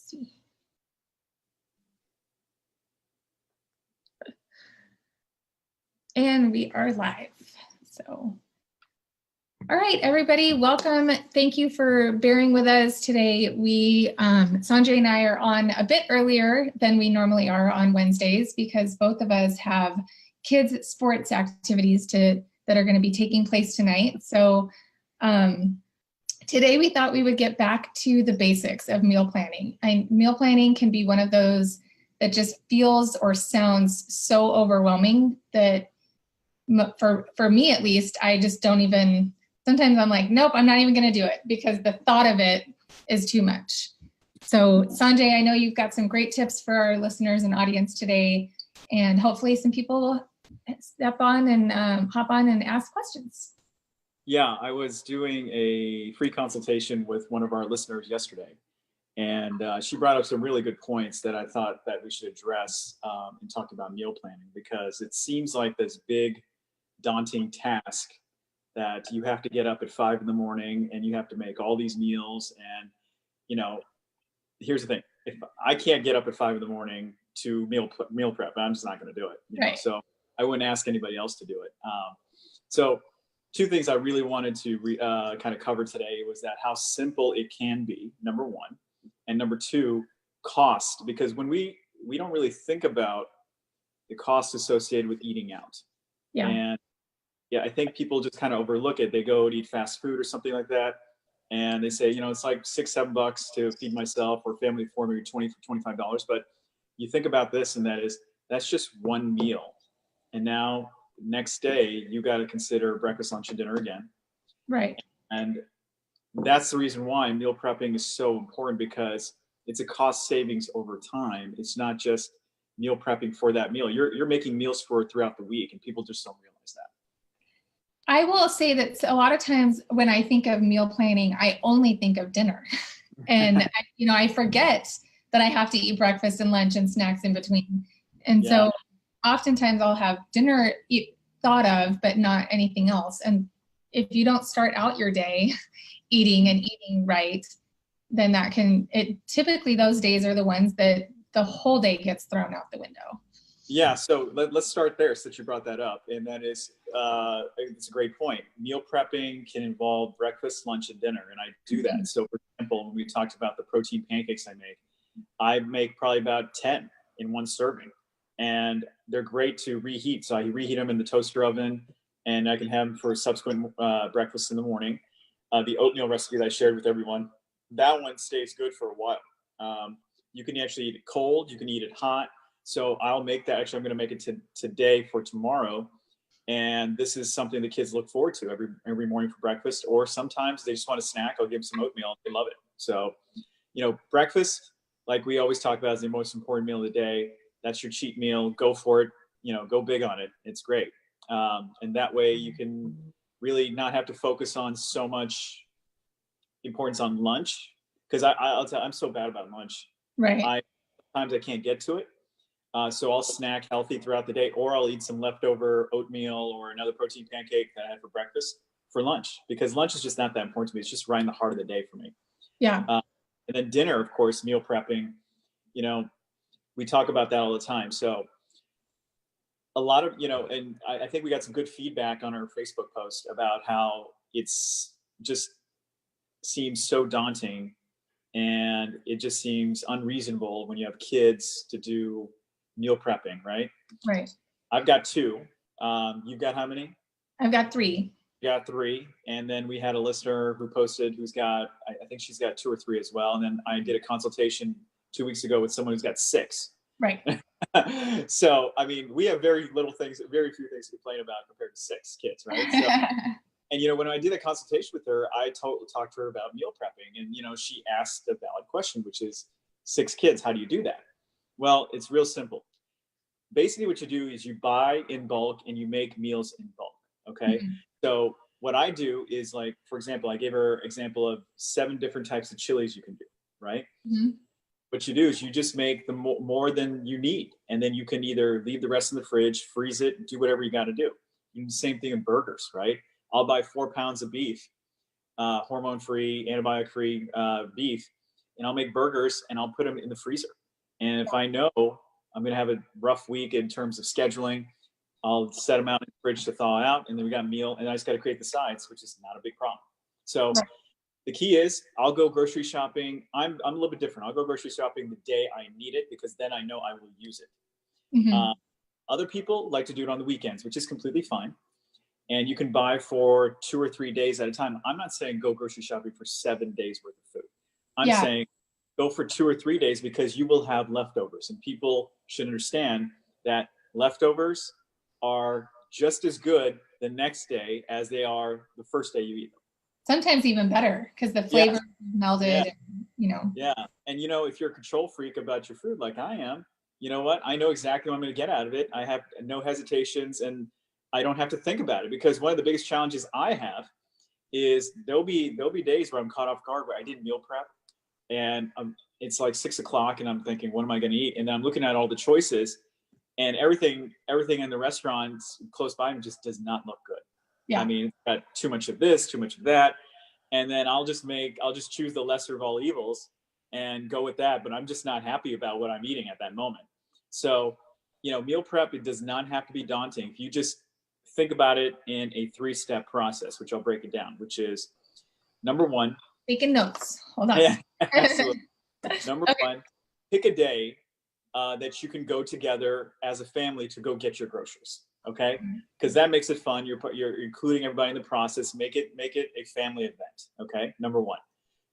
see. And we are live. So, all right, everybody, welcome. Thank you for bearing with us today. Sanjay and I are on a bit earlier than we normally are on Wednesdays because both of us have kids' sports activities that are going to be taking place tonight. So today we thought we would get back to the basics of meal planning. Meal planning can be one of those that just feels or sounds so overwhelming that for me at least, I just don't even, sometimes I'm like, nope, I'm not even going to do it because the thought of it is too much. So Sanjay, I know you've got some great tips for our listeners and audience today, and hopefully some people will step on and hop on and ask questions. Yeah, I was doing a free consultation with one of our listeners yesterday, and she brought up some really good points that I thought that we should address and talk about meal planning, because it seems like this big daunting task that you have to get up at 5 a.m. and you have to make all these meals. And, you know, here's the thing. If I can't get up at 5 a.m. to meal prep, I'm just not going to do it. You know? So I wouldn't ask anybody else to do it. So two things I really wanted to kind of cover today was that how simple it can be, number one, and number two, cost, because when we don't really think about the cost associated with eating out. Yeah. And yeah, I think people just kind of overlook it. They go and eat fast food or something like that, and they say, you know, it's like $6-7 to feed myself or family of four, maybe $20-25. But you think about this, and that's just one meal. And now next day you got to consider breakfast, lunch, and dinner again. Right. And that's the reason why meal prepping is so important, because it's a cost savings over time. It's not just meal prepping for that meal. You're making meals for throughout the week, and people just don't realize that. I will say that a lot of times when I think of meal planning, I only think of dinner. And I forget that I have to eat breakfast and lunch and snacks in between. And so oftentimes I'll have dinner thought of, but not anything else. And if you don't start out your day eating right, then typically those days are the ones that the whole day gets thrown out the window. Yeah, so let's start there since you brought that up. And that is, it's a great point. Meal prepping can involve breakfast, lunch, and dinner, and I do that. So for example, when we talked about the protein pancakes I make probably about 10 in one serving, and they're great to reheat. So I reheat them in the toaster oven, and I can have them for subsequent breakfast in the morning. The oatmeal recipe that I shared with everyone, that one stays good for a while. You can actually eat it cold, you can eat it hot. So I'll make that. Actually, I'm going to make it today for tomorrow. And this is something the kids look forward to every morning for breakfast, or sometimes they just want a snack. I'll give them some oatmeal. They love it. So, breakfast, like we always talk about, is the most important meal of the day. That's your cheat meal. Go for it. Go big on it. It's great. And that way you can really not have to focus on so much importance on lunch. Because I'll tell you, I'm so bad about lunch. Right. Sometimes I can't get to it. So I'll snack healthy throughout the day, or I'll eat some leftover oatmeal or another protein pancake that I had for breakfast for lunch, because lunch is just not that important to me. It's just right in the heart of the day for me. Yeah. And then dinner, of course, meal prepping, we talk about that all the time. So a lot of, and I think we got some good feedback on our Facebook post about how it's just seems so daunting, and it just seems unreasonable when you have kids to do meal prepping, right? Right. I've got 2. You've got how many? I've got 3. You got 3. And then we had a listener who posted who's got, I think she's got 2 or 3 as well. And then I did a consultation 2 weeks ago with someone who's got 6. Right. So, I mean, we have very few things to complain about compared to 6 kids, right? So, and, when I did a consultation with her, I talked to her about meal prepping. And, she asked a valid question, which is 6 kids, how do you do that? Well, it's real simple. Basically, what you do is you buy in bulk and you make meals in bulk. Okay. Mm-hmm. So what I do is, like, for example, I gave her an example of 7 different types of chilies you can do, right? Mm-hmm. What you do is you just make the more than you need. And then you can either leave the rest in the fridge, freeze it, do whatever you got to do. You do the same thing in burgers, right? I'll buy 4 pounds of beef, hormone-free, antibiotic-free beef. and I'll make burgers and I'll put them in the freezer. And if I know I'm going to have a rough week in terms of scheduling, I'll set them out in the fridge to thaw out, and then we got a meal, and I just got to create the sides, which is not a big problem. So the key is I'll go grocery shopping. I'm a little bit different. I'll go grocery shopping the day I need it, because then I know I will use it. Other people like to do it on the weekends, which is completely fine. And you can buy for 2 or 3 days at a time. I'm not saying go grocery shopping for 7 days worth of food. I'm saying go for 2 or 3 days, because you will have leftovers, and people should understand that leftovers are just as good the next day as they are the first day you eat them. Sometimes even better, because the flavor is melded, and, you know. Yeah. And, you know, if you're a control freak about your food like I am, you know what? I know exactly what I'm going to get out of it. I have no hesitations, and I don't have to think about it, because one of the biggest challenges I have is there'll be days where I'm caught off guard, where I didn't meal prep, and it's like 6 o'clock and I'm thinking, what am I going to eat? And I'm looking at all the choices, and everything in the restaurants close by me just does not look good. I mean, it's got too much of this, too much of that. And then I'll just choose the lesser of all evils and go with that. But I'm just not happy about what I'm eating at that moment. So, you know, meal prep, it does not have to be daunting. If you just think about it in a 3-step process, which I'll break it down, which is number one. Taking notes. Hold on. Yeah, absolutely. Number one, pick a day that you can go together as a family to go get your groceries. Okay, because that makes it fun. You're including everybody in the process. Make it a family event. Okay, number one,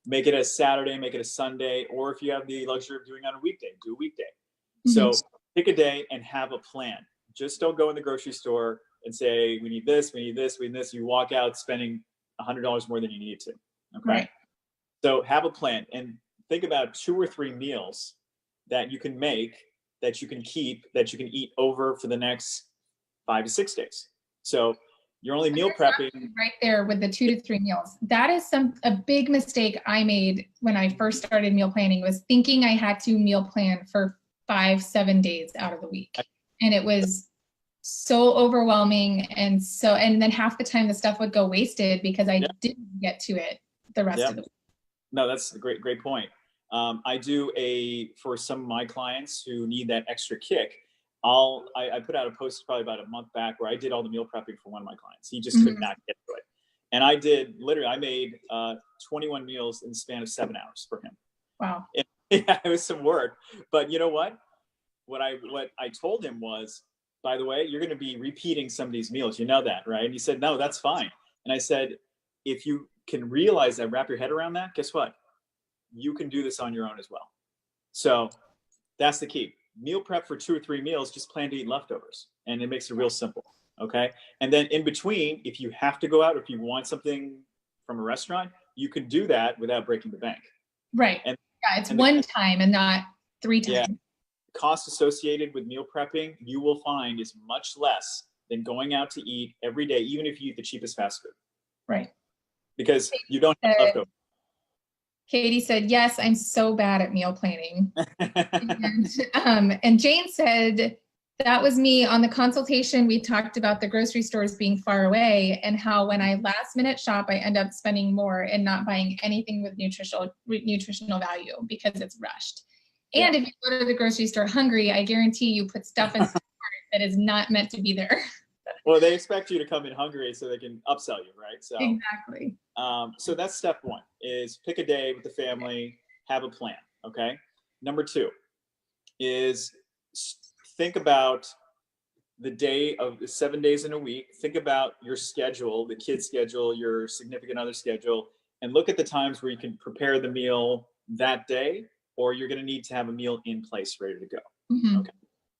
make it a Saturday, make it a Sunday, or if you have the luxury of doing it on a weekday, do a weekday. So pick a day and have a plan. Just don't go in the grocery store and say, we need this, we need this, we need this. You walk out spending $100 more than you need to. Okay, so have a plan and think about 2 or 3 meals that you can make, that you can keep, that you can eat over for the next 5 to 6 days. So you're only meal prepping right there with the 2 to 3 meals. That is a big mistake I made when I first started meal planning, was thinking I had to meal plan for 5-7 days out of the week. And it was so overwhelming. And then half the time the stuff would go wasted because I didn't get to it the rest of the week. No, that's a great point. I do for some of my clients who need that extra kick, I put out a post probably about a month back where I did all the meal prepping for one of my clients. He just could not get to it. And I made 21 meals in the span of 7 hours for him. Wow. And, yeah, it was some work, but you know what? What I told him was, by the way, you're going to be repeating some of these meals. You know that, right? And he said, no, that's fine. And I said, if you can realize that, wrap your head around that, guess what? You can do this on your own as well. So that's the key. Meal prep for 2 or 3 meals, just plan to eat leftovers. And it makes it real simple. Okay. And then in between, if you have to go out, or if you want something from a restaurant, you can do that without breaking the bank. Right. And it's one time and not 3 times. Yeah. Cost associated with meal prepping, you will find, is much less than going out to eat every day, even if you eat the cheapest fast food. Right. Because you don't have leftovers. Katie said, yes, I'm so bad at meal planning. And Jane said, that was me on the consultation. We talked about the grocery stores being far away and how when I last minute shop, I end up spending more and not buying anything with nutritional value because it's rushed. And if you go to the grocery store hungry, I guarantee you put stuff in the cart that is not meant to be there. Well, they expect you to come in hungry so they can upsell you, right? So exactly. So that's step one, is pick a day with the family, have a plan. Okay. Number 2 is think about the day of the 7 days in a week. Think about your schedule, the kid's schedule, your significant other schedule, and look at the times where you can prepare the meal that day, or you're going to need to have a meal in place ready to go. Okay.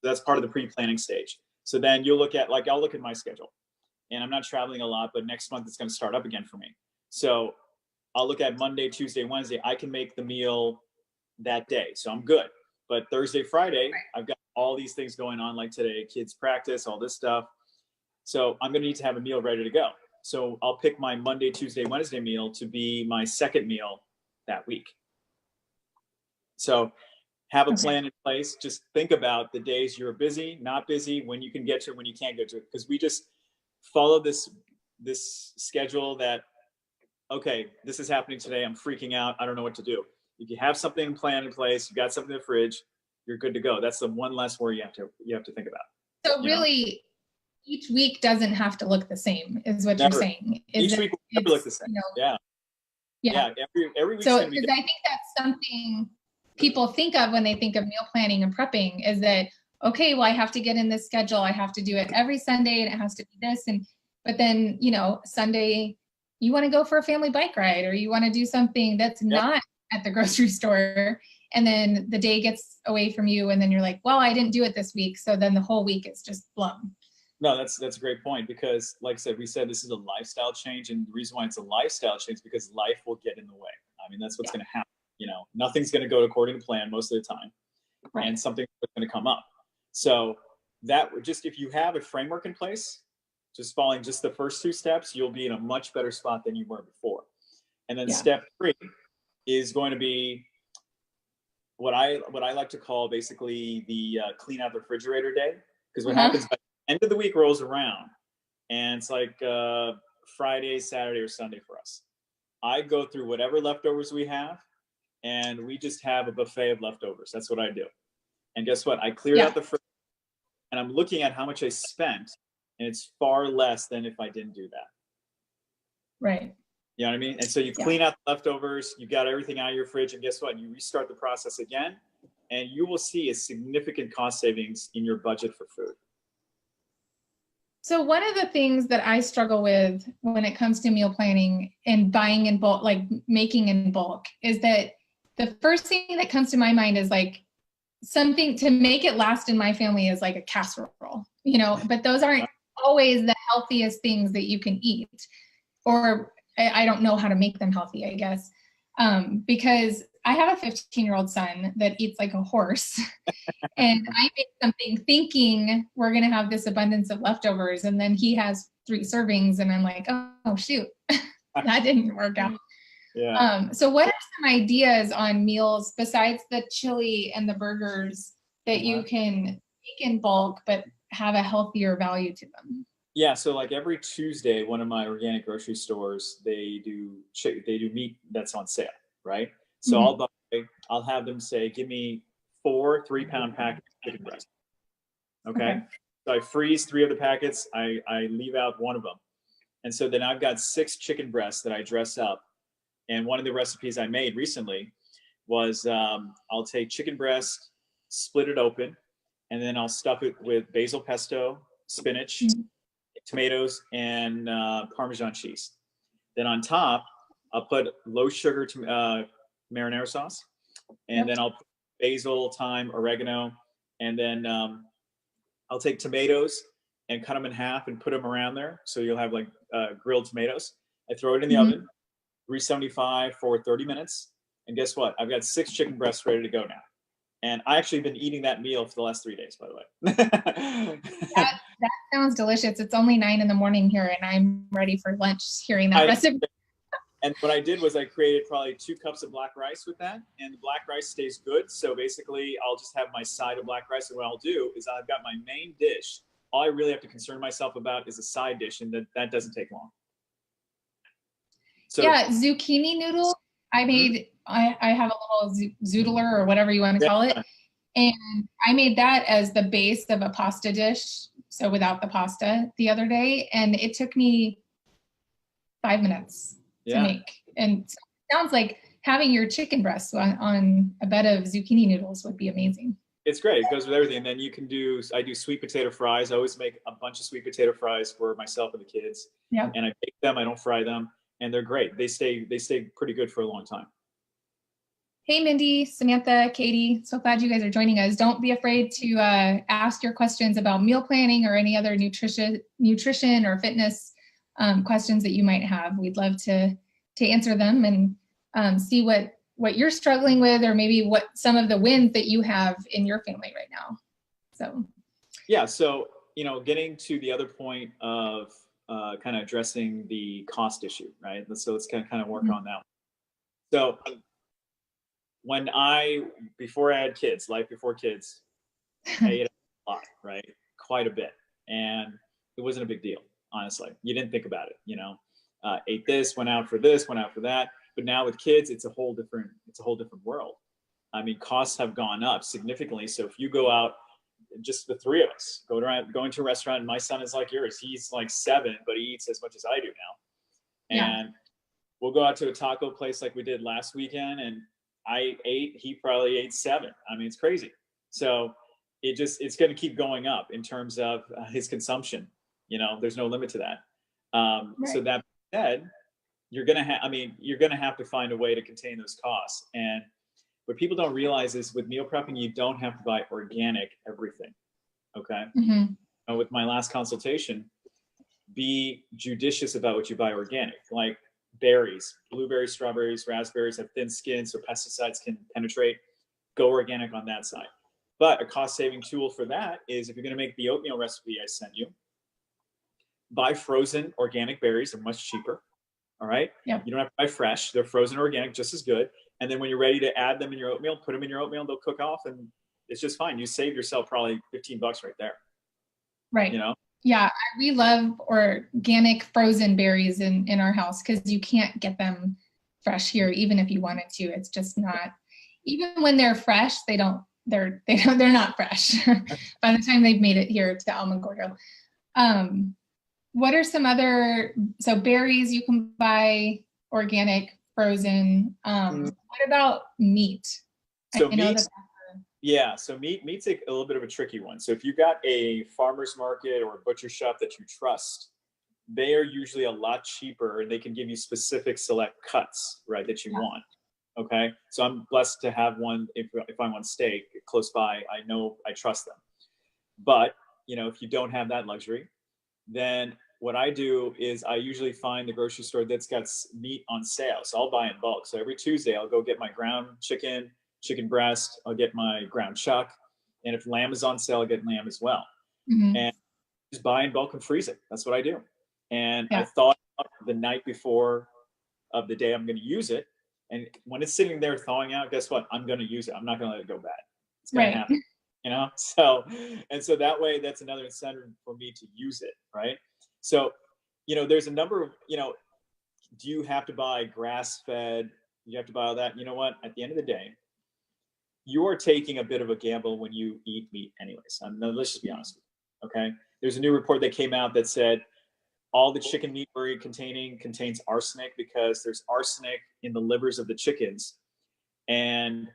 So that's part of the pre-planning stage. So then you'll look at, I'll look at my schedule, and I'm not traveling a lot, but next month it's going to start up again for me. So I'll look at Monday, Tuesday, Wednesday. I can make the meal that day. So I'm good. But Thursday, Friday, I've got all these things going on, like today, kids practice, all this stuff. So I'm going to need to have a meal ready to go. So I'll pick my Monday, Tuesday, Wednesday meal to be my second meal that week. So have a plan in place. Just think about the days you're busy, not busy, when you can get to it, when you can't get to it. Because we just follow this schedule that, okay, this is happening today. I'm freaking out. I don't know what to do. If you have something planned in place, you got something in the fridge, you're good to go. That's the one less worry you have to think about. So really, each week doesn't have to look the same, is what Never. you're saying. Each week will never look the same. Yeah. Every week's so gonna be because I think that's something people think of when they think of meal planning and prepping, is that, okay, well, I have to get in this schedule. I have to do it every Sunday and it has to be this. But then, Sunday, you want to go for a family bike ride, or you want to do something that's not at the grocery store. And then the day gets away from you. And then you're like, well, I didn't do it this week. So then the whole week is just blown. No, that's a great point, because like I said, we said this is a lifestyle change, and the reason why it's a lifestyle change is because life will get in the way. I mean, that's what's going to happen. Nothing's going to go according to plan most of the time, and something's going to come up. So that just, if you have a framework in place, just following just the first 2 steps, you'll be in a much better spot than you were before. And then step 3 is going to be what I like to call basically the clean out the refrigerator day, because what happens by the end of the week rolls around, and it's like Friday, Saturday, or Sunday for us. I go through whatever leftovers we have, and we just have a buffet of leftovers. That's what I do. And guess what? I cleared out the fridge, and I'm looking at how much I spent, and it's far less than if I didn't do that. Right. You know what I mean? And so you clean out the leftovers, you got everything out of your fridge, and guess what? You restart the process again, and you will see a significant cost savings in your budget for food. So one of the things that I struggle with when it comes to meal planning and buying in bulk, like making in bulk, is that the first thing that comes to my mind is like something to make it last in my family is like a casserole, but those aren't always the healthiest things that you can eat, or I don't know how to make them healthy, I guess, because I have a 15-year-old son that eats like a horse, and I make something thinking we're going to have this abundance of leftovers, and then he has 3 servings, and I'm like, oh shoot, that didn't work out. Yeah. So what are some ideas on meals besides the chili and the burgers that you can make in bulk but have a healthier value to them? Yeah, so like every Tuesday, one of my organic grocery stores, they do meat that's on sale, right? So I'll have them say, give me 4 3-pound packets of chicken breast. Okay. So I freeze 3 of the packets. I leave out 1 of them. And so then I've got 6 chicken breasts that I dress up. And one of the recipes I made recently was I'll take chicken breast, split it open, and then I'll stuff it with basil pesto, spinach, tomatoes, and Parmesan cheese. Then on top, I'll put low sugar marinara sauce, and then I'll put basil, thyme, oregano, and then I'll take tomatoes and cut them in half and put them around there. So you'll have like grilled tomatoes. I throw it in the oven, 375 for 30 minutes. And guess what? I've got 6 chicken breasts ready to go now. And I actually been eating that meal for the last 3 days, by the way. that sounds delicious. It's only 9 a.m. here, and I'm ready for lunch hearing that recipe. And what I did was I created probably 2 cups of black rice with that, and the black rice stays good. So basically, I'll just have my side of black rice, and what I'll do is I've got my main dish. All I really have to concern myself about is a side dish, and that doesn't take long. So, zucchini noodles. I made. I have a little zoodler or whatever you want to call it, and I made that as the base of a pasta dish. So without the pasta the other day, and it took me 5 minutes to make. And so it sounds like having your chicken breasts on a bed of zucchini noodles would be amazing. It's great. It goes with everything. And then I do sweet potato fries. I always make a bunch of sweet potato fries for myself and the kids. Yeah. And I bake them. I don't fry them. And they're great. They stay pretty good for a long time. Hey, Mindy, Samantha, Katie, so glad you guys are joining us. Don't be afraid to ask your questions about meal planning or any other nutrition or fitness questions that you might have. We'd love to answer them and see what you're struggling with, or maybe what some of the wins that you have in your family right now. So getting to the other point of kind of addressing the cost issue, right? So let's kind of work on that. So before I had kids, life before kids, I ate a lot, right? Quite a bit. And it wasn't a big deal, honestly. You didn't think about it, ate this, went out for this, went out for that. But now with kids, it's a whole different world. I mean, costs have gone up significantly. So if you go out, just the three of us going to a restaurant, and my son is like yours. He's like 7, but he eats as much as I do now. And we'll go out to a taco place like we did last weekend, and I ate, he probably ate 7. I mean, it's crazy. So it's going to keep going up in terms of his consumption. You know, there's no limit to that. So that said, you're going to have to find a way to contain those costs. And what people don't realize is with meal prepping, you don't have to buy organic everything. Okay. And with my last consultation, be judicious about what you buy organic, like berries, blueberries, strawberries, raspberries have thin skin, so pesticides can penetrate. Go organic on that side. But a cost-saving tool for that is if you're going to make the oatmeal recipe I sent you, buy frozen organic berries. They're much cheaper. All right. You don't have to buy fresh. They're frozen organic, just as good. And then when you're ready to add them in your oatmeal, put them in your oatmeal, they'll cook off, and it's just fine. You saved yourself probably $15 right there. Right. You know? Yeah. We love organic frozen berries in our house because you can't get them fresh here, even if you wanted to. It's just not, even when they're fresh, they're not fresh by the time they've made it here to Alamogordo. What are some other, so berries you can buy organic, frozen. What about meat? So meat's a little bit of a tricky one. So if you got a farmer's market or a butcher shop that you trust, they are usually a lot cheaper, and they can give you specific select cuts, right, that you want. Okay. So I'm blessed to have one. If I want steak close by, I know I trust them. But, you know, if you don't have that luxury, then what I do is I usually find the grocery store that's got meat on sale. So I'll buy in bulk. So every Tuesday I'll go get my ground chicken breast. I'll get my ground chuck. And if lamb is on sale, I'll get lamb as well. And just buy in bulk and freeze it. That's what I do. And I thought the night before of the day I'm going to use it. And when it's sitting there thawing out, guess what? I'm going to use it. I'm not going to let it go bad. It's going to happen. You know? So that way, that's another incentive for me to use it. Right. So, you know, there's a number of, you know, do you have to buy grass fed? You have to buy all that. You know what? At the end of the day, you are taking a bit of a gamble when you eat meat anyways. Let's just be honest with you. Okay. There's a new report that came out that said all the chicken meat we're contains arsenic because there's arsenic in the livers of the chickens. And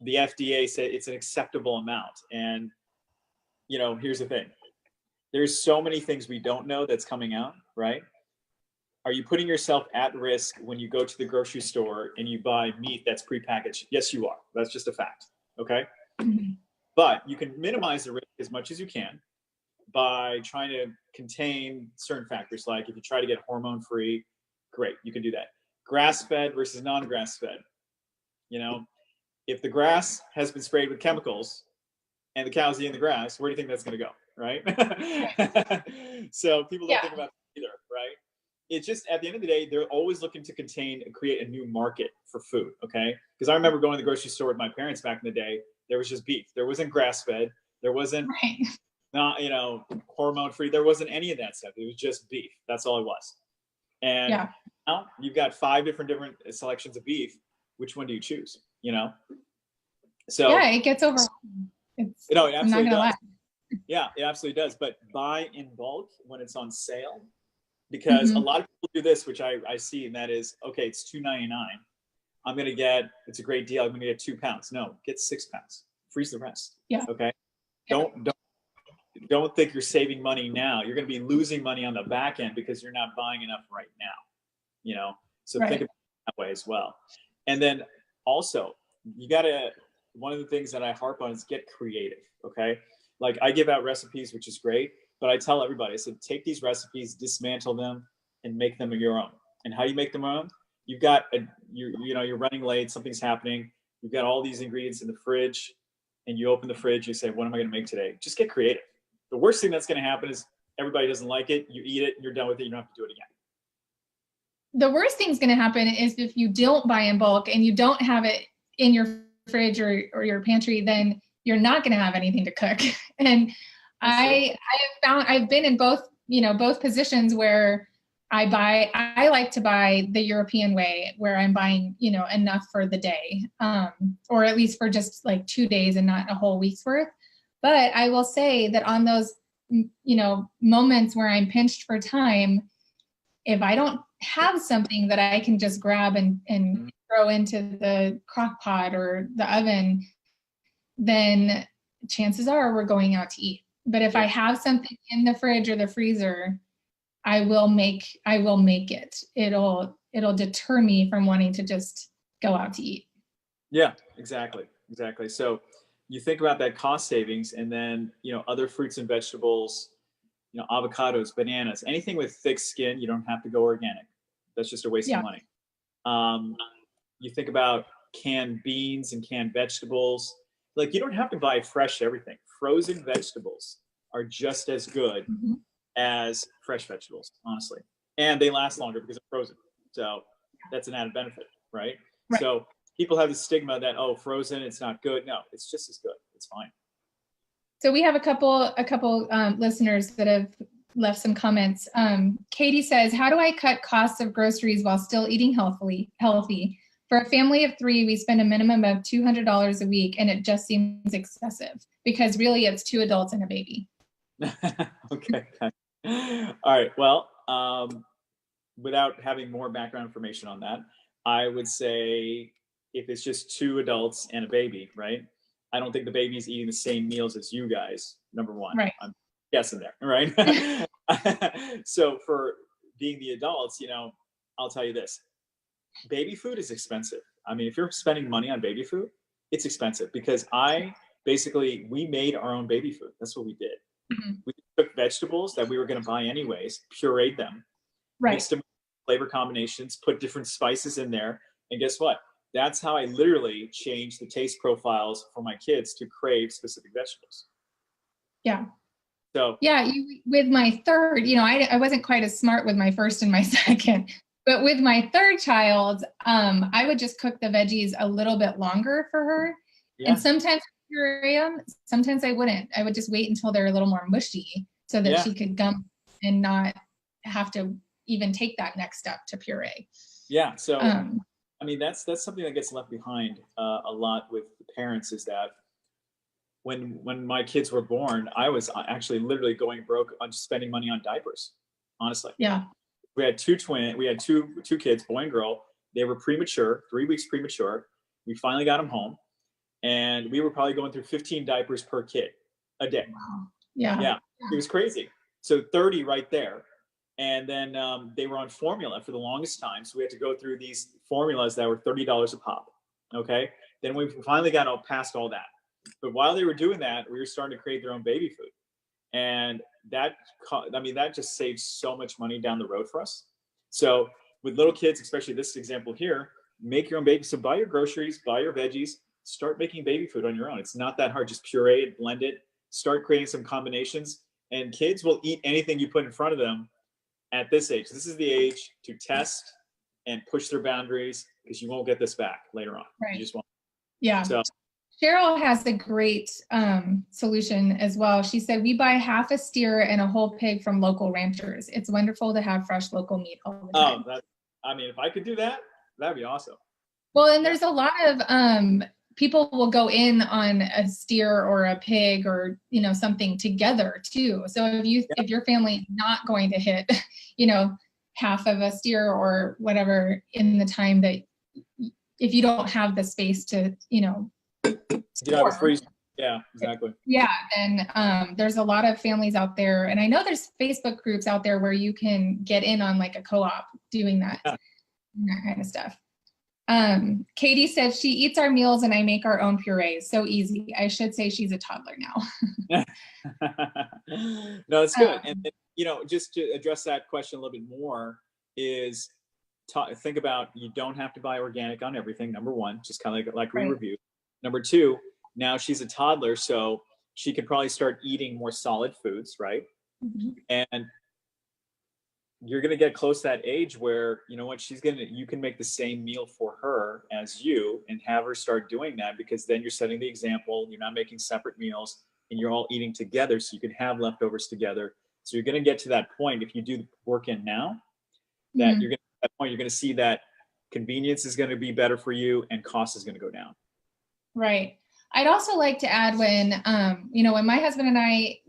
the FDA said it's an acceptable amount. And, you know, here's the thing. There's so many things we don't know that's coming out, right? Are you putting yourself at risk when you go to the grocery store and you buy meat that's prepackaged? Yes, you are. That's just a fact. Okay. But you can minimize the risk as much as you can by trying to contain certain factors. Like if you try to get hormone free, great, you can do that. Grass fed versus non-grass fed. You know, if the grass has been sprayed with chemicals and the cow's eating the grass, where do you think that's going to go? Right. So people don't think about that either. Right. It's just at the end of the day, they're always looking to contain and create a new market for food. Okay. Because I remember going to the grocery store with my parents back in the day. There was just beef. There wasn't grass fed. There wasn't not, you know, hormone free. There wasn't any of that stuff. It was just beef. That's all it was. And now you've got 5 different selections of beef. Which one do you choose? You know? So it gets over. It absolutely does. Yeah, it absolutely does. But buy in bulk when it's on sale, because a lot of people do this, which I see, and that is, okay, it's $2.99. I'm going to get, it's a great deal. I'm going to get 2 pounds. No, get 6 pounds. Freeze the rest. Okay. Don't think you're saving money now. You're going to be losing money on the back end because you're not buying enough right now. You know, so think about it that way as well. And then also, one of the things that I harp on is get creative. Okay. Like I give out recipes, which is great, but I tell everybody, I said, take these recipes, dismantle them, and make them your own. And how you make them your own? You've got you're running late, something's happening. You've got all these ingredients in the fridge, and you open the fridge, you say, what am I going to make today? Just get creative. The worst thing that's going to happen is everybody doesn't like it. You eat it, and you're done with it. You don't have to do it again. The worst thing's going to happen is if you don't buy in bulk and you don't have it in your fridge or your pantry, then you're not going to have anything to cook. And I have found I've been in both positions where I like to buy the European way, where I'm buying, enough for the day, or at least for just like 2 days and not a whole week's worth. But I will say that on those, moments where I'm pinched for time, if I don't have something that I can just grab and throw into the crock pot or the oven, then chances are we're going out to eat. But if I have something in the fridge or the freezer, I will make it. It'll deter me from wanting to just go out to eat. Yeah, exactly. So you think about that cost savings, and then, other fruits and vegetables, avocados, bananas, anything with thick skin, you don't have to go organic. That's just a waste of money. You think about canned beans and canned vegetables. Like, you don't have to buy fresh everything. Frozen vegetables are just as good as fresh vegetables, honestly. And they last longer because they're frozen. So that's an added benefit, right? So people have the stigma that, oh, frozen, it's not good. No, it's just as good. It's fine. So we have a couple listeners that have left some comments. Katie says, how do I cut costs of groceries while still eating healthy? For a family of 3, we spend a minimum of $200 a week, and it just seems excessive because really it's 2 adults and a baby. Okay. All right. Well, without having more background information on that, I would say if it's just 2 adults and a baby, right? I don't think the baby's eating the same meals as you guys, number one. Right. I'm guessing there, right? So for being the adults, I'll tell you this. Baby food is expensive. I mean, if you're spending money on baby food, it's expensive because we made our own baby food. That's what we did. We took vegetables that we were going to buy anyways, pureed them, mixed them with flavor combinations, put different spices in there. And guess what? That's how I literally changed the taste profiles for my kids to crave specific vegetables. Yeah. So with my third, I wasn't quite as smart with my first and my second, but with my third child, I would just cook the veggies a little bit longer for her. Yeah. And sometimes I puree them, sometimes I wouldn't. I would just wait until they're a little more mushy so that she could gum and not have to even take that next step to puree. Yeah. So, I mean, that's something that gets left behind a lot with the parents, is that when my kids were born, I was actually literally going broke on just spending money on diapers, honestly. Yeah. We had two kids, boy and girl. They were premature, 3 weeks premature. We finally got them home, and we were probably going through 15 diapers per kid a day. Wow. Yeah. Yeah. It was crazy. So 30 right there. And then they were on formula for the longest time. So we had to go through these formulas that were $30 a pop. Okay. Then we finally got past all that. But while they were doing that, we were starting to create their own baby food. And that just saves so much money down the road for us. So with little kids, especially this example here, make your own baby. So buy your groceries, buy your veggies, start making baby food on your own. It's not that hard. Just puree it, blend it, start creating some combinations, and kids will eat anything you put in front of them at this age. This is the age to test and push their boundaries, because you won't get this back later on. Right. You just won't. Yeah. So Cheryl has a great solution as well. She said, we buy half a steer and a whole pig from local ranchers. It's wonderful to have fresh local meat all the time. If I could do that, that'd be awesome. Well, and there's a lot of people will go in on a steer or a pig or, something together too. So if your family is not going to hit, half of a steer or whatever in the time that, if you don't have the space to, freeze. Yeah, exactly. Yeah. And there's a lot of families out there, and I know there's Facebook groups out there where you can get in on like a co-op doing that, that kind of stuff. Katie said she eats our meals and I make our own purees. So easy. I should say she's a toddler now. No, it's good. And just to address that question a little bit more is think about, you don't have to buy organic on everything. Number one, just kind of like we reviewed. Number two, now she's a toddler, so she could probably start eating more solid foods, right? Mm-hmm. And you're going to get close to that age where, you can make the same meal for her as you and have her start doing that, because then you're setting the example. You're not making separate meals and you're all eating together, so you can have leftovers together. So you're going to get to that point, if you do the work in now, that you're going to, at that point, you're going to see that convenience is going to be better for you and cost is going to go down. Right. I'd also like to add when, when my husband and I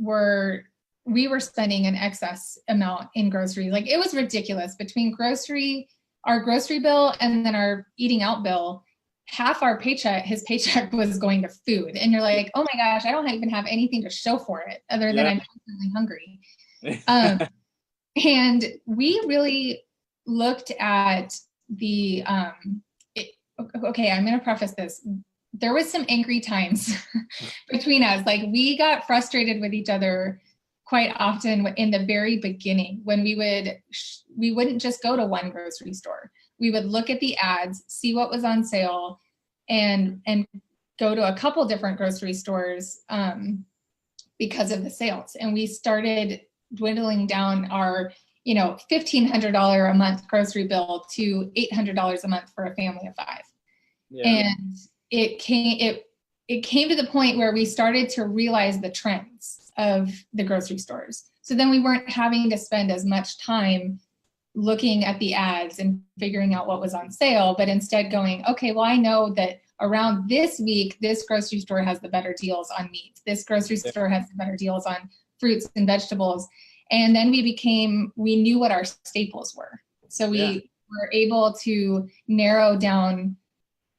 we were spending an excess amount in groceries. Like it was ridiculous between our grocery bill and then our eating out bill. Half his paycheck was going to food. And you're like, oh my gosh, I don't even have anything to show for it other than I'm constantly hungry. And we really looked at okay, I'm going to preface this. There was some angry times between us. Like we got frustrated with each other quite often in the very beginning when we wouldn't just go to one grocery store. We would look at the ads, see what was on sale, and go to a couple different grocery stores because of the sales. And we started dwindling down our, $1,500 a month grocery bill to $800 a month for a family of 5. Yeah. And it came to the point where we started to realize the trends of the grocery stores. So then we weren't having to spend as much time looking at the ads and figuring out what was on sale, but instead going, okay, well, I know that around this week, this grocery store has the better deals on meat. This grocery store has the better deals on fruits and vegetables. And then we knew what our staples were. So we were able to narrow down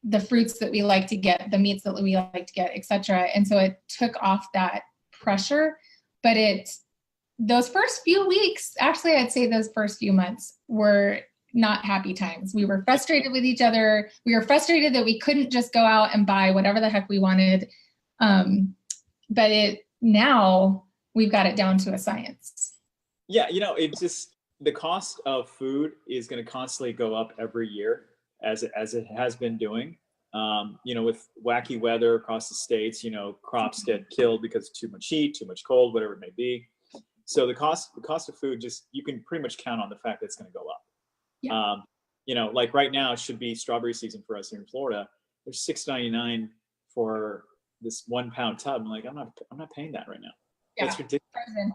the fruits that we like to get, the meats that we like to get, et cetera. And so it took off that pressure, but those first few weeks, actually, I'd say those first few months were not happy times. We were frustrated with each other. We were frustrated that we couldn't just go out and buy whatever the heck we wanted. But now we've got it down to a science. Yeah. It's just the cost of food is going to constantly go up every year as it has been doing. With wacky weather across the states, crops get killed because of too much heat, too much cold, whatever it may be. So the cost of food, you can pretty much count on the fact that it's going to go up. Yeah. Like right now it should be strawberry season for us here in Florida. There's $6.99 for this 1 pound tub. I'm like, I'm not paying that right now. Yeah. That's ridiculous. Frozen.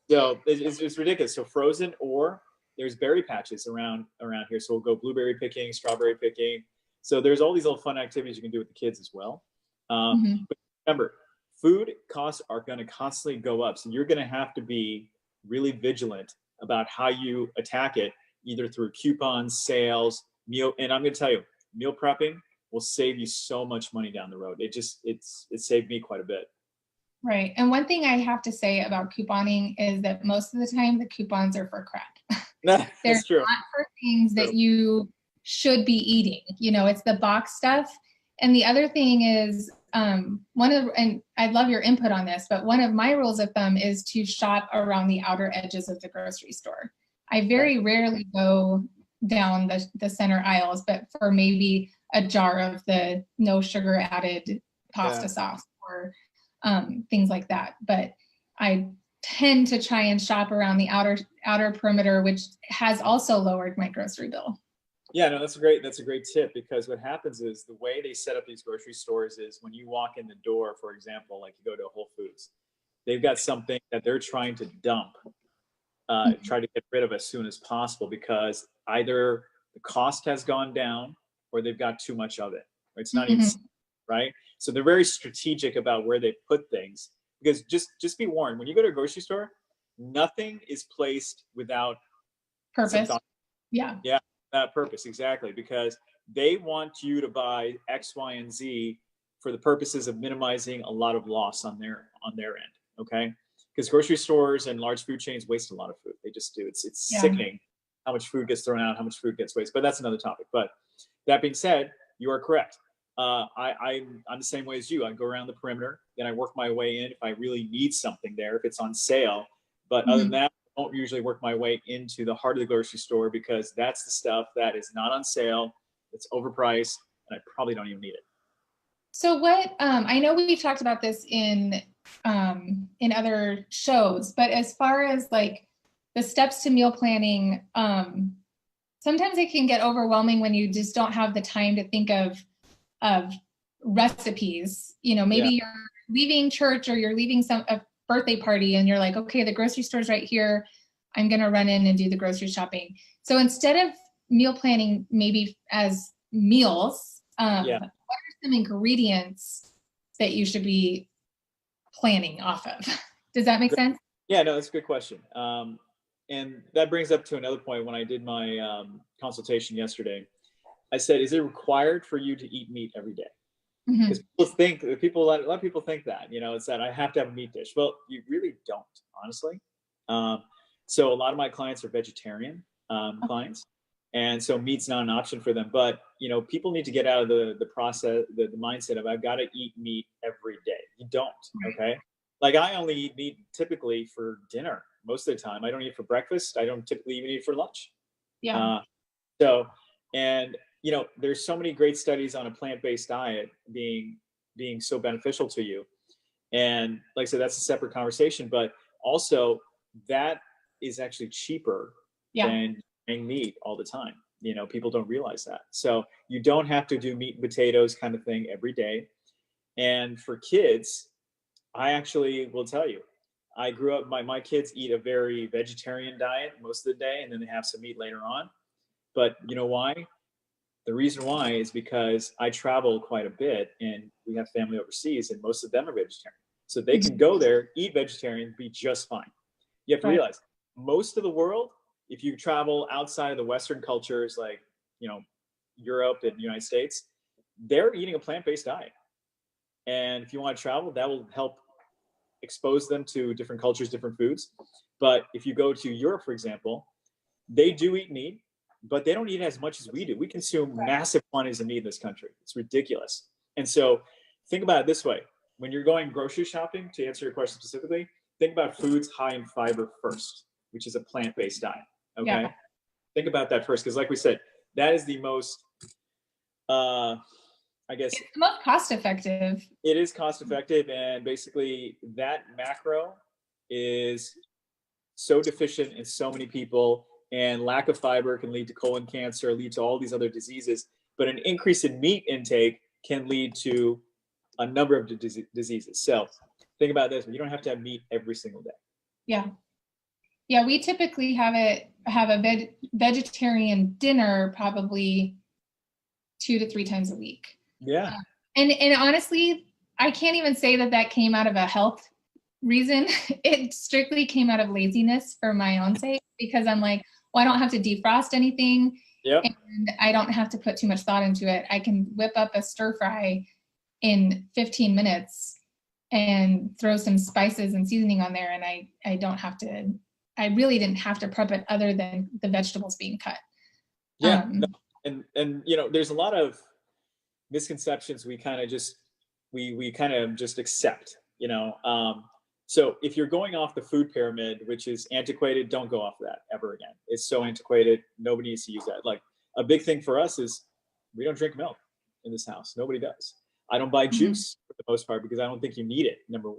So it's ridiculous. So frozen, or there's berry patches around here. So we'll go blueberry picking, strawberry picking. So there's all these little fun activities you can do with the kids as well. But remember, food costs are going to constantly go up. So you're going to have to be really vigilant about how you attack it, either through coupons, sales, meal. And I'm going to tell you, meal prepping will save you so much money down the road. It saved me quite a bit. Right. And one thing I have to say about couponing is that most of the time the coupons are for crap. They're true. Not for things that you should be eating. It's the box stuff. And the other thing is, and I'd love your input on this, but one of my rules of thumb is to shop around the outer edges of the grocery store. I very rarely go down the center aisles, but for maybe a jar of the no sugar added pasta sauce or things like that. But I tend to try and shop around the outer perimeter, which has also lowered my grocery bill. Yeah, no, that's a great tip, because what happens is the way they set up these grocery stores is when you walk in the door, for example, like you go to Whole Foods, they've got something that they're trying to dump, try to get rid of as soon as possible, because either the cost has gone down or they've got too much of it. Or it's not even right. So they're very strategic about where they put things, because just be warned, when you go to a grocery store, nothing is placed without purpose. Yeah. That purpose, exactly, because they want you to buy X, Y, and Z for the purposes of minimizing a lot of loss on their end. Okay, because grocery stores and large food chains waste a lot of food. They just do. It's sickening how much food gets thrown out, how much food gets wasted. But that's another topic. But that being said, you are correct. I'm the same way as you. I go around the perimeter, then I work my way in if I really need something there, if it's on sale. But other than that, I don't usually work my way into the heart of the grocery store, because that's the stuff that is not on sale, it's overpriced, and I probably don't even need it. So what, I know we've talked about this in other shows, but as far as like the steps to meal planning, sometimes it can get overwhelming when you just don't have the time to think of recipes. Maybe you're leaving church or you're leaving a birthday party and you're like, okay, the grocery store's right here. I'm going to run in and do the grocery shopping. So instead of meal planning, maybe as meals, what are some ingredients that you should be planning off of? Does that make sense? Yeah, no, that's a good question. And that brings up to another point. When I did my consultation yesterday, I said, is it required for you to eat meat every day? Because a lot of people think that, it's that I have to have a meat dish. Well, you really don't, honestly. So a lot of my clients are vegetarian clients. And so meat's not an option for them. But, people need to get out of the process, the mindset of I've got to eat meat every day. You don't, okay? Like I only eat meat typically for dinner most of the time. I don't eat it for breakfast. I don't typically even eat it for lunch. Yeah. There's so many great studies on a plant-based diet being so beneficial to you. And like I said, that's a separate conversation, but also that is actually cheaper than eating meat all the time. People don't realize that. So you don't have to do meat and potatoes kind of thing every day. And for kids, I actually will tell you, I grew up, my kids eat a very vegetarian diet most of the day, and then they have some meat later on. But you know why? The reason why is because I travel quite a bit and we have family overseas and most of them are vegetarian. So they can go there, eat vegetarian, be just fine. You have to realize most of the world, if you travel outside of the Western cultures like, Europe and United States, they're eating a plant-based diet. And if you want to travel, that will help expose them to different cultures, different foods. But if you go to Europe, for example, they do eat meat, but they don't eat as much as we do. We consume massive quantities of meat in this country. It's ridiculous. And so think about it this way. When you're going grocery shopping, to answer your question specifically, think about foods high in fiber first, which is a plant-based diet, okay? Yeah. Think about that first, because like we said, that is the most, it's the most cost-effective. It is cost-effective, and basically that macro is so deficient in so many people, and lack of fiber can lead to colon cancer, lead to all these other diseases. But an increase in meat intake can lead to a number of diseases. So think about this: you don't have to have meat every single day. Yeah. We typically have a vegetarian dinner probably 2 to 3 times a week. Yeah. And honestly, I can't even say that came out of a health reason. It strictly came out of laziness for my own sake, because I'm like, well, I don't have to defrost anything. Yep. And I don't have to put too much thought into it. I can whip up a stir fry in 15 minutes and throw some spices and seasoning on there. And I really didn't have to prep it other than the vegetables being cut. Yeah. And there's a lot of misconceptions we kind of just accept, so if you're going off the food pyramid, which is antiquated, don't go off that ever again. It's so antiquated. Nobody needs to use that. Like a big thing for us is we don't drink milk in this house. Nobody does. I don't buy juice for the most part because I don't think you need it. Number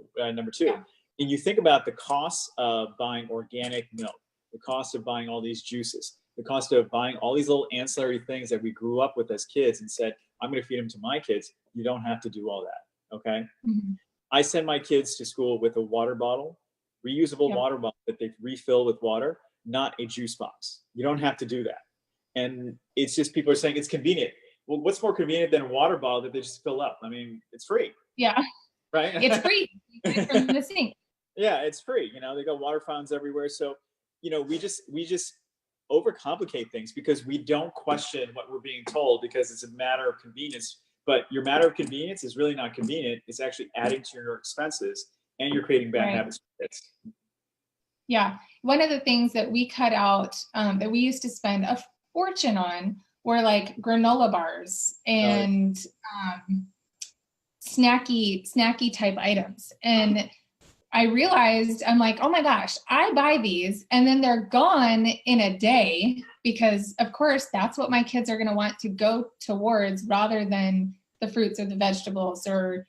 two. Yeah. And you think about the cost of buying organic milk, the cost of buying all these juices, the cost of buying all these little ancillary things that we grew up with as kids and said, I'm going to feed them to my kids. You don't have to do all that. Okay. Mm-hmm. I send my kids to school with a water bottle, reusable water bottle that they refill with water, not a juice box. You don't have to do that. And it's just people are saying it's convenient. Well, what's more convenient than a water bottle that they just fill up? I mean, it's free. Yeah. Right? It's free. From the sink. Yeah, it's free. They got water fountains everywhere. So, we just overcomplicate things because we don't question what we're being told because it's a matter of convenience. But your matter of convenience is really not convenient. It's actually adding to your expenses, and you're creating bad habits for kids. Yeah. One of the things that we cut out that we used to spend a fortune on were like granola bars and snacky type items. And I realized, I'm like, oh my gosh, I buy these and then they're gone in a day because of course that's what my kids are going to want to go towards rather than the fruits or the vegetables or,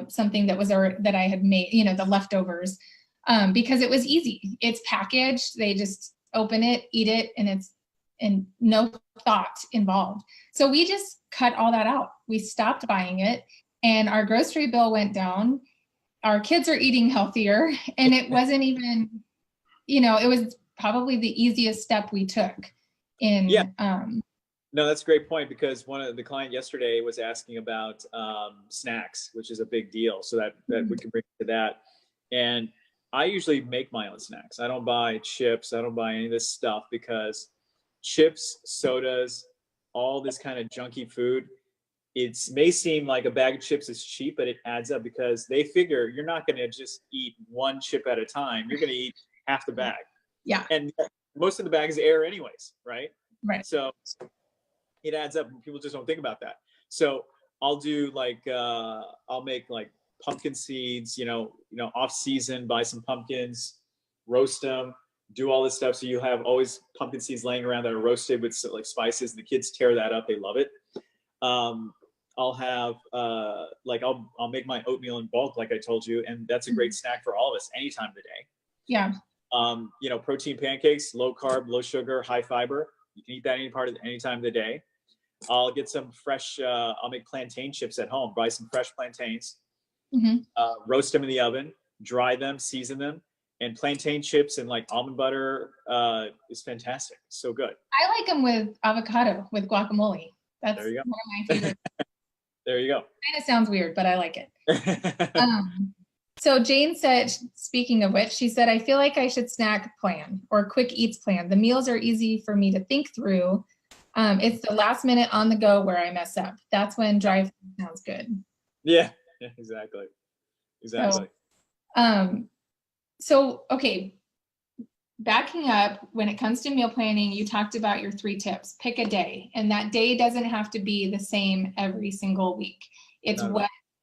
something that was that I had made, the leftovers, because it was easy. It's packaged. They just open it, eat it, and no thought involved. So we just cut all that out. We stopped buying it and our grocery bill went down. Our kids are eating healthier and it wasn't even, it was probably the easiest step we took in, No, that's a great point, because one of the client yesterday was asking about snacks, which is a big deal. So that we can bring to that. And I usually make my own snacks. I don't buy chips. I don't buy any of this stuff, because chips, sodas, all this kind of junky food, it may seem like a bag of chips is cheap, but it adds up, because they figure you're not going to just eat one chip at a time. You're going to eat half the bag. Yeah. And most of the bag is air anyways, right? Right. So it adds up, and people just don't think about that. So I'll do like, I'll make like pumpkin seeds, off season, buy some pumpkins, roast them, do all this stuff. So you have always pumpkin seeds laying around that are roasted with like spices. The kids tear that up. They love it. I'll have, I'll make my oatmeal in bulk, like I told you. And that's a great snack for all of us anytime of the day. Yeah. Protein pancakes, low carb, low sugar, high fiber. You can eat that any time of the day. I'll get some fresh, I'll make plantain chips at home, buy some fresh plantains, roast them in the oven, dry them, season them. And plantain chips and like almond butter is fantastic. It's so good. I like them with avocado, with guacamole. That's there you go. One of my favorites. There you go. Kind of sounds weird, but I like it. So Jane said, speaking of which, she said, I feel like I should snack plan or quick eats plan. The meals are easy for me to think through. It's the last minute on the go where I mess up. That's when drive sounds good. Yeah, exactly. So, okay, backing up, when it comes to meal planning, you talked about your 3 tips. Pick a day, and that day doesn't have to be the same every single week. It's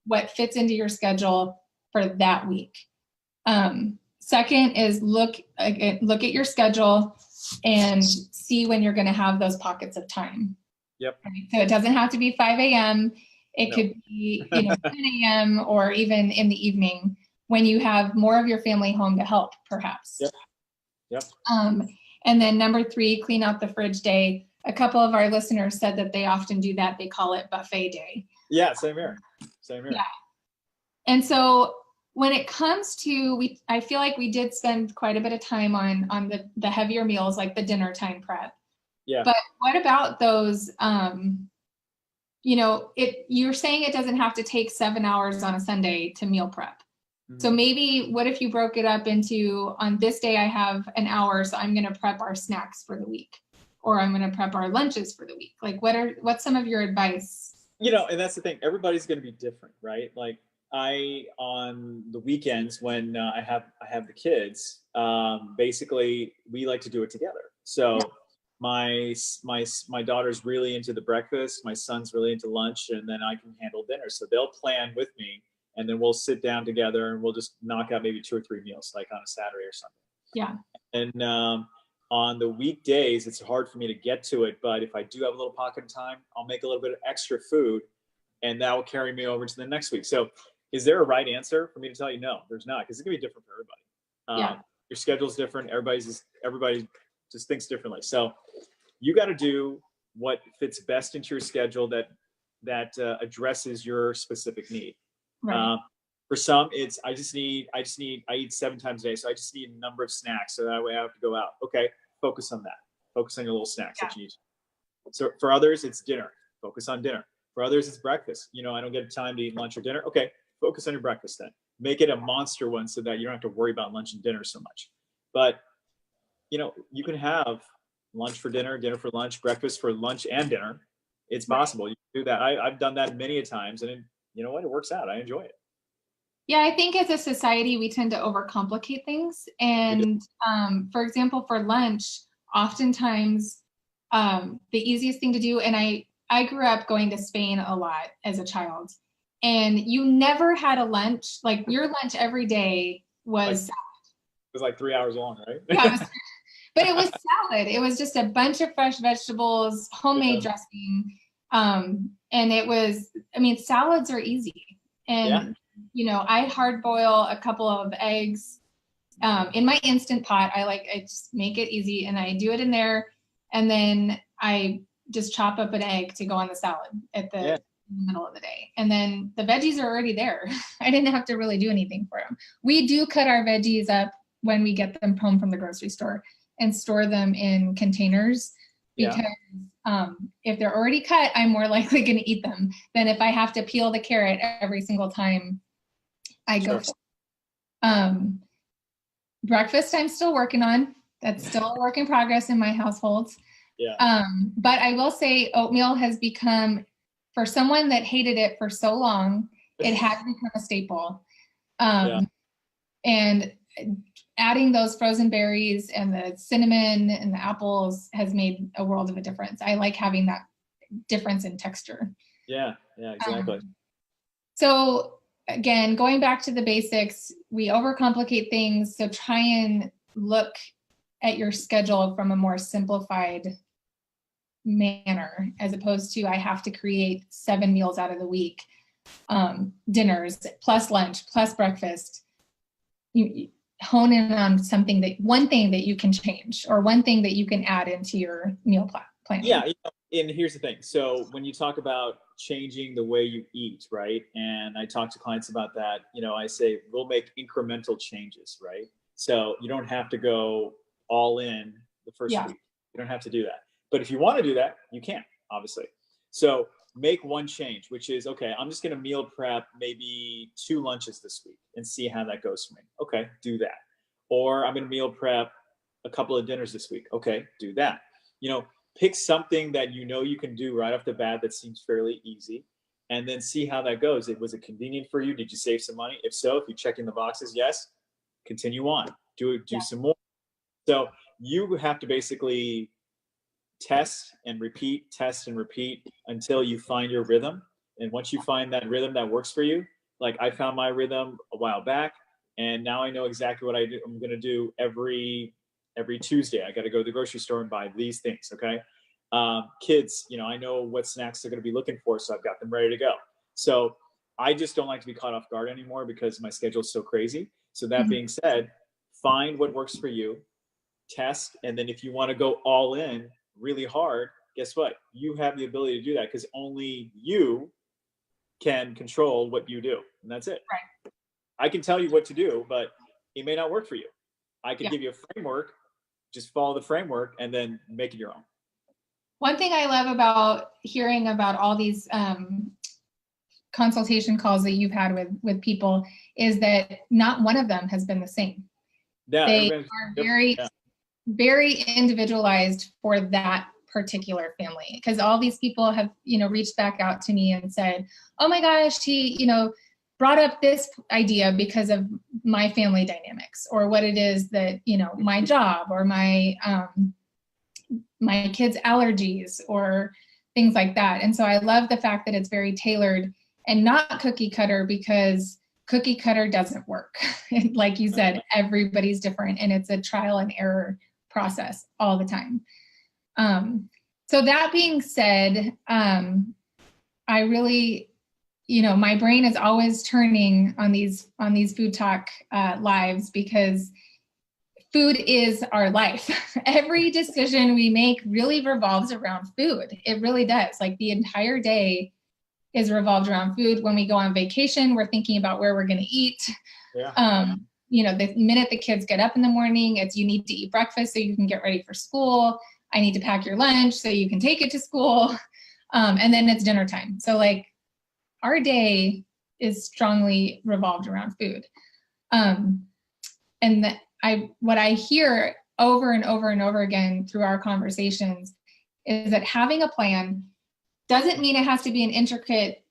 what fits into your schedule for that week. Second is look at your schedule and see when you're going to have those pockets of time. Yep. Right? So it doesn't have to be 5 a.m. It could be 10 a.m. or even in the evening when you have more of your family home to help, perhaps. Yep. And then number 3, clean out the fridge day. A couple of our listeners said that they often do that. They call it buffet day. Yeah, same here. Yeah. And so when it comes to, I feel like we did spend quite a bit of time on the heavier meals, like the dinner time prep. Yeah. But what about those, you're saying it doesn't have to take 7 hours on a Sunday to meal prep. So maybe what if you broke it up into, on this day I have an hour, so I'm going to prep our snacks for the week, or I'm going to prep our lunches for the week. Like what's some of your advice? And that's the thing, everybody's going to be different, right? Like on the weekends when I have the kids, basically we like to do it together. So my daughter's really into the breakfast, my son's really into lunch, and then I can handle dinner. So they'll plan with me. And then we'll sit down together and we'll just knock out maybe 2 or 3 meals, like on a Saturday or something. Yeah. And on the weekdays, it's hard for me to get to it. But if I do have a little pocket of time, I'll make a little bit of extra food, and that will carry me over to the next week. So is there a right answer for me to tell you? No, there's not, because it's going to be different for everybody. Your schedule's different. Everybody just thinks differently. So you got to do what fits best into your schedule that addresses your specific need. Right. For some, it's I eat 7 times a day, so I just need a number of snacks, so that way I have to go out. Okay, focus on that. Focus on your little snacks that you need. So for others, it's dinner. Focus on dinner. For others, it's breakfast. I don't get time to eat lunch or dinner. Okay, focus on your breakfast then. Make it a monster one so that you don't have to worry about lunch and dinner so much. But you can have lunch for dinner, dinner for lunch, breakfast for lunch and dinner. It's possible. You can do that. I've done that many a times, and you know what? It works out. I enjoy it. Yeah, I think as a society, we tend to overcomplicate things. And for example, for lunch, oftentimes the easiest thing to do, and I grew up going to Spain a lot as a child, and you never had a lunch, like your lunch every day was salad. It was like 3 hours long, right? Yeah, but it was salad. It was just a bunch of fresh vegetables, homemade dressing. And it was, salads are easy. And, I hard boil a couple of eggs in my Instant Pot. I just make it easy, and I do it in there. And then I just chop up an egg to go on the salad in the middle of the day. And then the veggies are already there. I didn't have to really do anything for them. We do cut our veggies up when we get them home from the grocery store. and store them in containers because if they're already cut, I'm more likely going to eat them than if I have to peel the carrot every single time I go for it. Breakfast I'm still working on. That's still a work in progress in my household. But I will say oatmeal has become, for someone that hated it for so long, it has become a staple. And adding those frozen berries and the cinnamon and the apples has made a world of a difference. I like having that difference in texture. Yeah, exactly. So again, going back to the basics, we overcomplicate things. So try and look at your schedule from a more simplified manner, as opposed to I have to create 7 meals out of the week, dinners plus lunch plus breakfast. You hone in on one thing that you can change, or one thing that you can add into your meal plan. Yeah, and here's the thing. So when you talk about changing the way you eat, right? And I talk to clients about that, I say, we'll make incremental changes, right? So you don't have to go all in the first week. You don't have to do that. But if you want to do that, you can, obviously. So make one change, which is, okay, I'm just going to meal prep maybe 2 lunches this week and see how that goes for me. Okay, do that. Or I'm going to meal prep a couple of dinners this week. Okay, do that. Pick something that you can do right off the bat that seems fairly easy, and then see how that goes. Was it convenient for you? Did you save some money? If so, if you're checking the boxes, yes, continue on. Do some more. So you have to basically test and repeat until you find your rhythm. And once you find that rhythm that works for you, like I found my rhythm a while back, and now I know exactly what I'm going to do every Tuesday. I got to go to the grocery store and buy these things. Okay. Kids, I know what snacks they're going to be looking for, so I've got them ready to go. So I just don't like to be caught off guard anymore because my schedule is so crazy. So that being said, find what works for you, test, and then if you want to go all in really hard, guess what? You have the ability to do that, because only you can control what you do, and that's it. Right. I can tell you what to do, but it may not work for you. I can give you a framework, just follow the framework and then make it your own. One thing I love about hearing about all these consultation calls that you've had with people is that not one of them has been the same. Yeah, they are very, very individualized for that particular family, because all these people have, reached back out to me and said, oh my gosh, he, brought up this idea because of my family dynamics, or what it is that, my job, or my kids' allergies, or things like that. And so I love the fact that it's very tailored and not cookie cutter, because cookie cutter doesn't work. Like you said, everybody's different, and it's a trial and error process all the time. So that being said, I really, my brain is always turning on these Food Talk lives, because food is our life. Every decision we make really revolves around food. It really does. Like the entire day is revolved around food. When we go on vacation, we're thinking about where we're going to eat. The minute the kids get up in the morning, it's you need to eat breakfast so you can get ready for school. I need to pack your lunch so you can take it to school. And then it's dinner time. So like our day is strongly revolved around food. And what I hear over and over and over again through our conversations is that having a plan doesn't mean it has to be an intricate,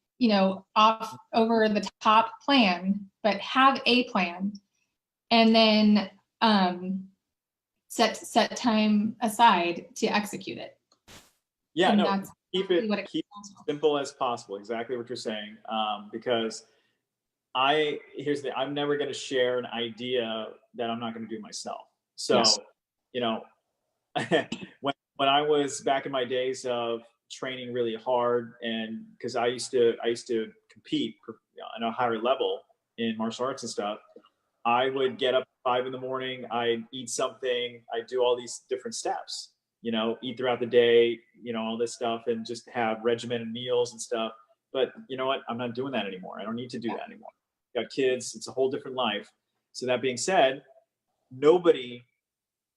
off over the top plan, but have a plan, and then set time aside to execute it. Yeah, no, keep it simple as possible. Exactly what you're saying. Because here's the thing, I'm never going to share an idea that I'm not going to do myself. So, when I was back in my days of training really hard, and because I used to compete on a higher level in martial arts and stuff, I would get up at 5 a.m. I'd eat something, I'd do all these different steps, eat throughout the day, all this stuff, and just have regimented meals and stuff. But you know what? I'm not doing that anymore. I don't need to do that anymore. Got kids. It's a whole different life. So that being said, nobody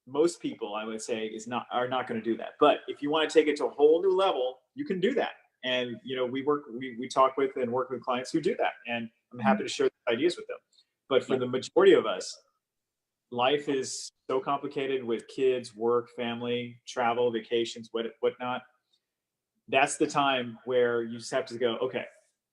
most people, I would say, are not going to do that. But if you want to take it to a whole new level, you can do that. And we talk with and work with clients who do that, and I'm happy to share ideas with them. But for the majority of us, life is so complicated with kids, work, family, travel, vacations, whatnot. That's the time where you just have to go, okay,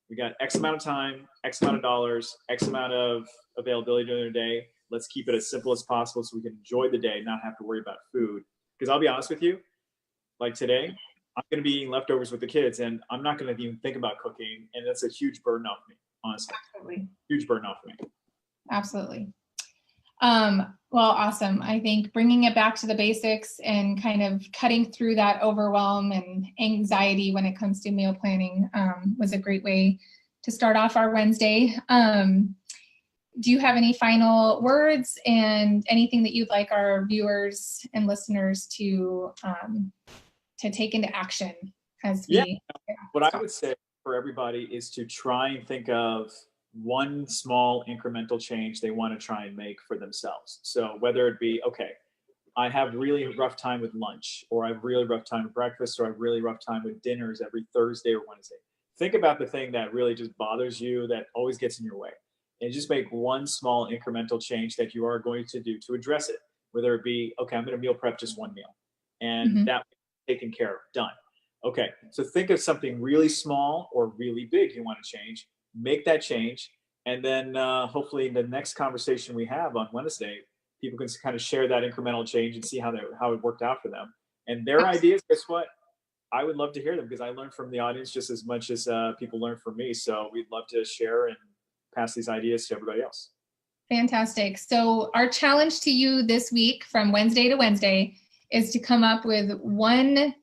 we got X amount of time, X amount of dollars, X amount of availability during the day. Let's keep it as simple as possible so we can enjoy the day, not have to worry about food. Because I'll be honest with you, like today, I'm going to be eating leftovers with the kids, and I'm not going to even think about cooking. And that's a huge burden off me, honestly. Absolutely. Huge burden off me. Absolutely. Well, awesome. I think bringing it back to the basics and kind of cutting through that overwhelm and anxiety when it comes to meal planning was a great way to start off our Wednesday. Do you have any final words and anything that you'd like our viewers and listeners to take into action as we? Yeah. What I would say for everybody is to try and think of one small incremental change they want to try and make for themselves. So whether it be, okay, I have really rough time with lunch, or I have really rough time with breakfast, or I have really rough time with dinners every Thursday or Wednesday. Think about the thing that really just bothers you, that always gets in your way, and just make one small incremental change that you are going to do to address it. Whether it be, okay, I'm going to meal prep just one meal, and that taken care of, done. Okay, so think of something really small or really big you want to change. Make that change, and then hopefully in the next conversation we have on Wednesday, people can kind of share that incremental change and see how it worked out for them. And their ideas, guess what? I would love to hear them, because I learn from the audience just as much as people learn from me. So we'd love to share and pass these ideas to everybody else. Fantastic. So our challenge to you this week from Wednesday to Wednesday is to come up with one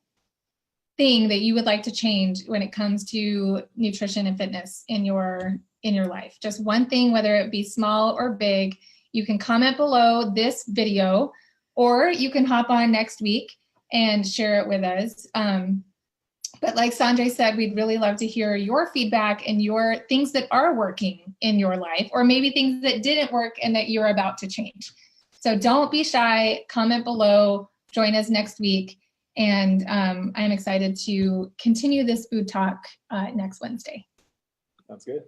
thing that you would like to change when it comes to nutrition and fitness in your life. Just one thing, whether it be small or big. You can comment below this video, or you can hop on next week and share it with us. But like Sanjay said, we'd really love to hear your feedback and your things that are working in your life, or maybe things that didn't work and that you're about to change. So don't be shy, comment below, join us next week. And I'm excited to continue this food talk next Wednesday. Sounds good.